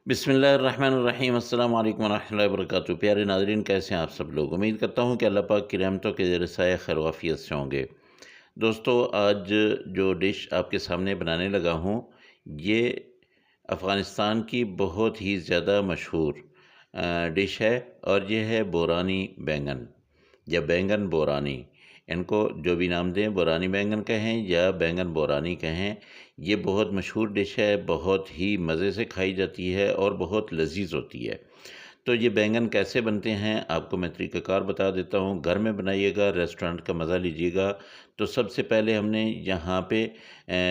बिस्मिल्लाहिर्रहमानिर्रहीम अस्सलाम वालेकुम वरहमतुल्लाहि वबरकातुहू। प्यारे नाज़रीन, कैसे हैं आप सब लोग। उम्मीद करता हूँ कि अल्लाह पाक की रहमतों के ज़ेर साया खैर वाफ़ियत से होंगे। दोस्तों, आज जो डिश आपके सामने बनाने लगा हूँ, ये अफ़गानिस्तान की बहुत ही ज़्यादा मशहूर डिश है और ये है बोरानी बैंगन या बैंगन बोरानी। इनको जो भी नाम दें, बोरानी बैंगन कहें या बैंगन बोरानी कहें, ये बहुत मशहूर डिश है, बहुत ही मज़े से खाई जाती है और बहुत लज़ीज़ होती है। तो ये बैंगन कैसे बनते हैं, आपको मैं तरीक़ाकार बता देता हूँ। घर में बनाइएगा, रेस्टोरेंट का मज़ा लीजिएगा। तो सबसे पहले हमने यहाँ पे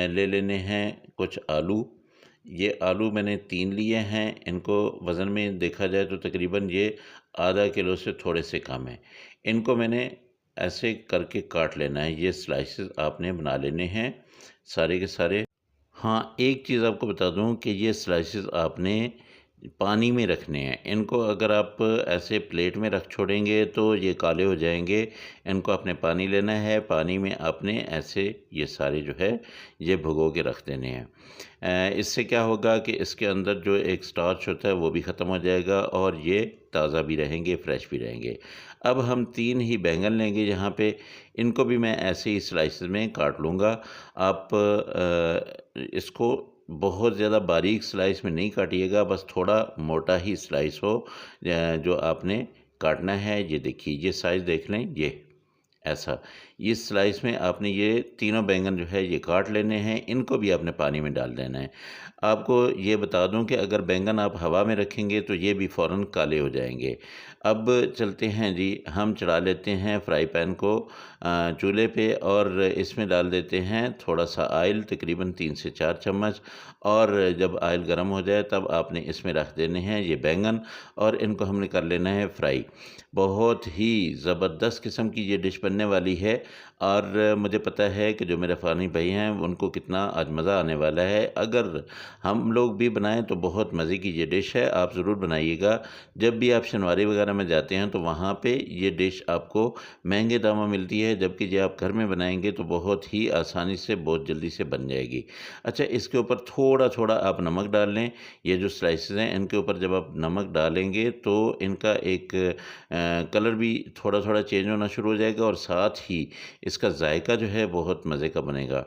ले लेने हैं कुछ आलू। ये आलू मैंने 3 लिए हैं। इनको वज़न में देखा जाए तो तकरीबन ये आधा किलो से थोड़े से कम है। इनको मैंने ऐसे करके काट लेना है। ये स्लाइसेस आपने बना लेने हैं सारे के सारे। हाँ, एक चीज़ आपको बता दूँ कि ये स्लाइसेस आपने पानी में रखने हैं। इनको अगर आप ऐसे प्लेट में रख छोड़ेंगे तो ये काले हो जाएँगे। इनको आपने पानी लेना है, पानी में आपने ऐसे ये सारे जो है ये भिगो के रख देने हैं। इससे क्या होगा कि इसके अंदर जो एक स्टार्च होता है वो भी ख़त्म हो जाएगा और ये ताज़ा भी रहेंगे, फ्रेश भी रहेंगे। अब हम 3 ही बैंगन लेंगे यहाँ पे। इनको भी मैं ऐसे ही स्लाइसेस में काट लूँगा। आप इसको बहुत ज़्यादा बारीक स्लाइस में नहीं काटिएगा, बस थोड़ा मोटा ही स्लाइस हो जो आपने काटना है। ये देखिए, ये साइज़ देख लें, ये ऐसा। इस स्लाइस में आपने ये तीनों बैंगन जो है ये काट लेने हैं। इनको भी आपने पानी में डाल देना है। आपको ये बता दूं कि अगर बैंगन आप हवा में रखेंगे तो ये भी फ़ौरन काले हो जाएंगे। अब चलते हैं जी, हम चढ़ा लेते हैं फ्राई पैन को चूल्हे पे और इसमें डाल देते हैं थोड़ा सा ऑयल, तकरीबन 3 से 4 चम्मच। और जब ऑयल गर्म हो जाए तब आपने इसमें रख देने हैं ये बैंगन और इनको हमने कर लेना है फ्राई। बहुत ही ज़बरदस्त किस्म की ये डिश बनने वाली है और मुझे पता है कि जो मेरे फ़ानी भाई हैं उनको कितना आज मज़ा आने वाला है। अगर हम लोग भी बनाएं तो बहुत मज़े की ये डिश है, आप ज़रूर बनाइएगा। जब भी आप शनवारी वगैरह में जाते हैं तो वहाँ पे ये डिश आपको महंगे दामों में मिलती है, जबकि ये आप घर में बनाएंगे तो बहुत ही आसानी से, बहुत जल्दी से बन जाएगी। अच्छा, इसके ऊपर थोड़ा थोड़ा आप नमक डाल लें। ये जो स्लाइसेस हैं इनके ऊपर जब आप नमक डालेंगे तो इनका एक कलर भी थोड़ा थोड़ा चेंज होना शुरू हो जाएगा और साथ ही इसका जायका जो है बहुत मज़े का बनेगा।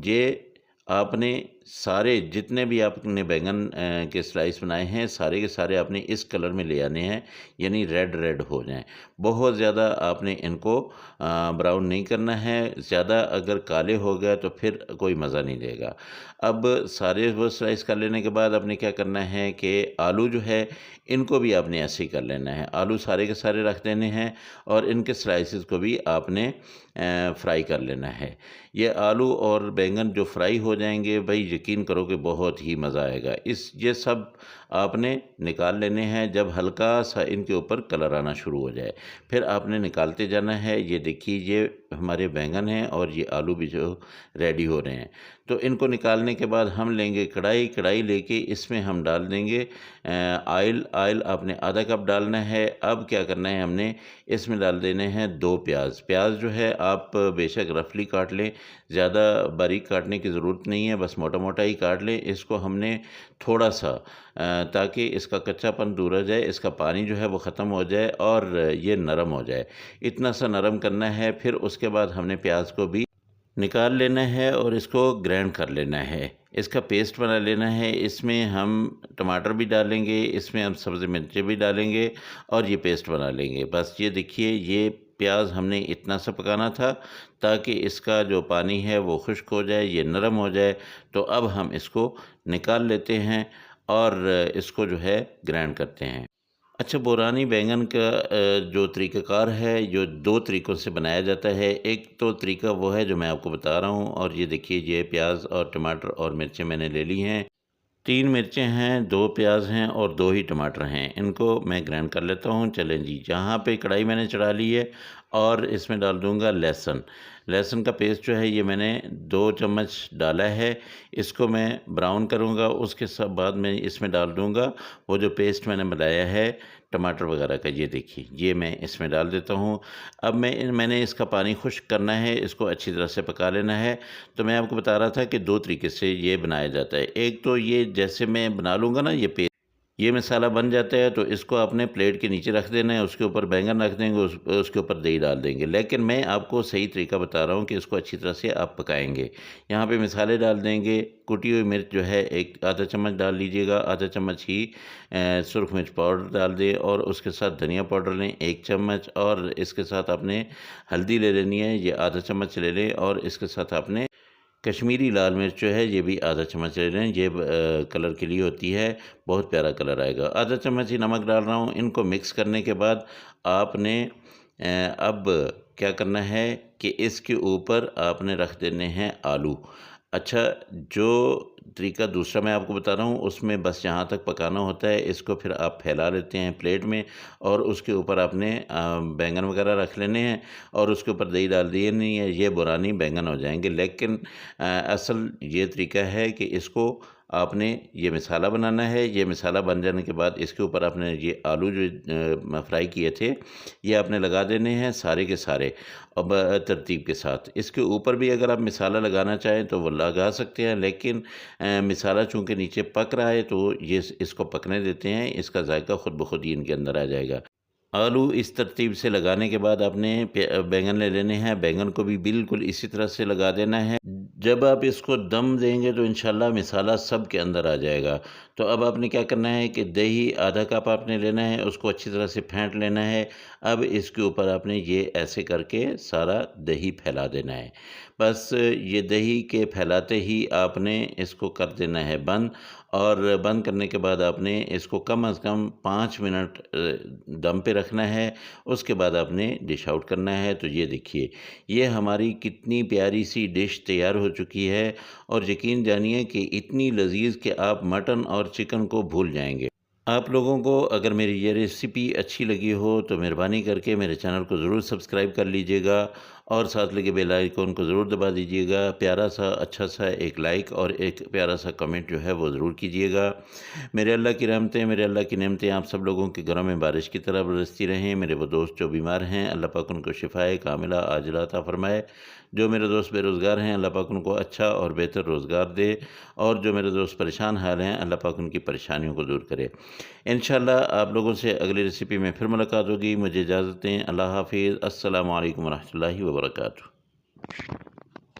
ये आपने सारे जितने भी आपने बैंगन के स्लाइस बनाए हैं, सारे के सारे आपने इस कलर में ले आने हैं, यानी रेड रेड हो जाएं। बहुत ज़्यादा आपने इनको ब्राउन नहीं करना है। ज़्यादा अगर काले हो गए तो फिर कोई मज़ा नहीं देगा। अब सारे वो स्लाइस कर लेने के बाद आपने क्या करना है कि आलू जो है इनको भी आपने ऐसे ही कर लेना है। आलू सारे के सारे रख देने हैं और इनके स्लाइसेस को भी आपने फ्राई कर लेना है। ये आलू और बैंगन जो फ्राई हो जाएंगे, भाई यकीन करो कि बहुत ही मज़ा आएगा। ये सब आपने निकाल लेने हैं जब हल्का सा इनके ऊपर कलर आना शुरू हो जाए। फिर आपने निकालते जाना है। ये देखिए, ये हमारे बैंगन हैं और ये आलू भी जो रेडी हो रहे हैं। तो इनको निकालने के बाद हम लेंगे कढ़ाई। कढ़ाई लेके इसमें हम डाल देंगे ऑयल। ऑयल आपने आधा कप डालना है। अब क्या करना है, हमने इसमें डाल देने हैं 2 प्याज। प्याज जो है आप बेशक रफली काट लें, ज़्यादा बारीक काटने की ज़रूरत नहीं है, बस मोटा मोटा ही काट लें। इसको हमने थोड़ा सा ताकि इसका कच्चापन दूर हो जाए, इसका पानी जो है वो ख़त्म हो जाए और ये नरम हो जाए, इतना सा नरम करना है। फिर उसके बाद हमने प्याज को भी निकाल लेना है और इसको ग्राइंड कर लेना है, इसका पेस्ट बना लेना है। इसमें हम टमाटर भी डालेंगे, इसमें हम सब्ज़ी मिर्ची भी डालेंगे और ये पेस्ट बना लेंगे। बस ये देखिए, ये प्याज हमने इतना सा पकाना था ताकि इसका जो पानी है वो खुश्क हो जाए, ये नरम हो जाए। तो अब हम इसको निकाल लेते हैं और इसको जो है ग्राइंड करते हैं। अच्छा, बोरानी बैंगन का जो तरीक़ाकार है, जो 2 तरीक़ों से बनाया जाता है। एक तो तरीका वो है जो मैं आपको बता रहा हूँ और ये देखिए, ये प्याज और टमाटर और मिर्चें मैंने ले ली हैं। 3 मिर्चें हैं, 2 प्याज हैं और 2 ही टमाटर हैं। इनको मैं ग्राइंड कर लेता हूँ। चलें जी, जहाँ पे कढ़ाई मैंने चढ़ा ली है और इसमें डाल दूँगा लहसुन। लहसुन का पेस्ट जो है ये मैंने 2 चम्मच डाला है। इसको मैं ब्राउन करूँगा, उसके बाद मैं इसमें डाल दूँगा वो जो पेस्ट मैंने बनाया है टमाटर वगैरह का। ये देखिए, ये मैं इसमें डाल देता हूँ। अब मैंने इसका पानी खुश्क करना है, इसको अच्छी तरह से पका लेना है। तो मैं आपको बता रहा था कि 2 तरीके से ये बनाया जाता है। एक तो ये जैसे मैं बना लूँगा ना ये मसाला बन जाता है, तो इसको आपने प्लेट के नीचे रख देना है, उसके ऊपर बैंगन रख देंगे, उसके ऊपर दही डाल देंगे। लेकिन मैं आपको सही तरीका बता रहा हूँ कि इसको अच्छी तरह से आप पकाएँगे। यहाँ पे मसाले डाल देंगे, कुटी हुई मिर्च जो है एक आधा चम्मच डाल लीजिएगा, आधा चम्मच ही सुरख मिर्च पाउडर डाल दें, और उसके साथ धनिया पाउडर लें 1 चम्मच, और इसके साथ आपने हल्दी ले लेनी है, ये आधा चम्मच ले लें, और इसके साथ आपने कश्मीरी लाल मिर्च जो है ये भी आधा चम्मच ले लें। ये कलर के लिए होती है, बहुत प्यारा कलर आएगा। आधा चम्मच ही नमक डाल रहा हूँ। इनको मिक्स करने के बाद आपने अब क्या करना है कि इसके ऊपर आपने रख देने हैं आलू। अच्छा, जो तरीका दूसरा मैं आपको बता रहा हूँ उसमें बस यहाँ तक पकाना होता है। इसको फिर आप फैला लेते हैं प्लेट में, और उसके ऊपर आपने बैंगन वगैरह रख लेने हैं, और उसके ऊपर दही डाल दिए नहीं है, ये बुरानी बैंगन हो जाएंगे। लेकिन असल ये तरीका है कि इसको आपने ये मसाला बनाना है। ये मसाला बन जाने के बाद इसके ऊपर आपने ये आलू जो फ्राई किए थे ये आपने लगा देने हैं सारे के सारे, अब तरतीब के साथ। इसके ऊपर भी अगर आप मसाला लगाना चाहें तो वो लगा सकते हैं, लेकिन मसाला चूँकि नीचे पक रहा है तो ये इसको पकने देते हैं, इसका जायका ख़ुद ब खुद ही इनके अंदर आ जाएगा। आलू इस तरतीब से लगाने के बाद आपने बैंगन ले लेने हैं, बैंगन को भी बिल्कुल इसी तरह से लगा देना है। जब आप इसको दम देंगे तो इंशाल्लाह मसाला सब के अंदर आ जाएगा। तो अब आपने क्या करना है कि दही आधा कप आपने लेना है, उसको अच्छी तरह से फेंट लेना है। अब इसके ऊपर आपने ये ऐसे करके सारा दही फैला देना है। बस ये दही के फैलाते ही आपने इसको कर देना है बंद, और बंद करने के बाद आपने इसको कम से कम 5 मिनट दम पे रखना है। उसके बाद आपने डिश आउट करना है। तो ये देखिए, ये हमारी कितनी प्यारी सी डिश तैयार हो चुकी है, और यकीन जानिए कि इतनी लज़ीज़ कि आप मटन और चिकन को भूल जाएँगे। आप लोगों को अगर मेरी ये रेसिपी अच्छी लगी हो तो मेहरबानी करके मेरे चैनल को ज़रूर सब्सक्राइब कर लीजिएगा, और साथ लगे बेल आइकन को ज़रूर दबा दीजिएगा। प्यारा सा अच्छा सा एक लाइक और एक प्यारा सा कमेंट जो है वो ज़रूर कीजिएगा। मेरे अल्लाह की रहमतें, मेरे अल्लाह की नेमतें आप सब लोगों के घरों में बारिश की तरह बरसती रहें। मेरे वो दोस्त जो बीमार हैं, अल्लाह पाक उनको शिफ़ाए कामिला आजिला अता फ़रमाए। जो मेरे दोस्त बेरोज़गार हैं, अल्लाह पाक उनको अच्छा और बेहतर रोज़गार दे, और जो मेरे दोस्त परेशान हाल हैं, अल्लाह पाक उनकी परेशानियों को दूर करे। इंशाल्लाह आप लोगों से अगली रेसिपी में फिर मुलाकात होगी। मुझे इजाज़त दें। अल्लाह हाफ़िज़। अस्सलामु अलैकुम व रहमतुल्लाहि व बरकातुहू।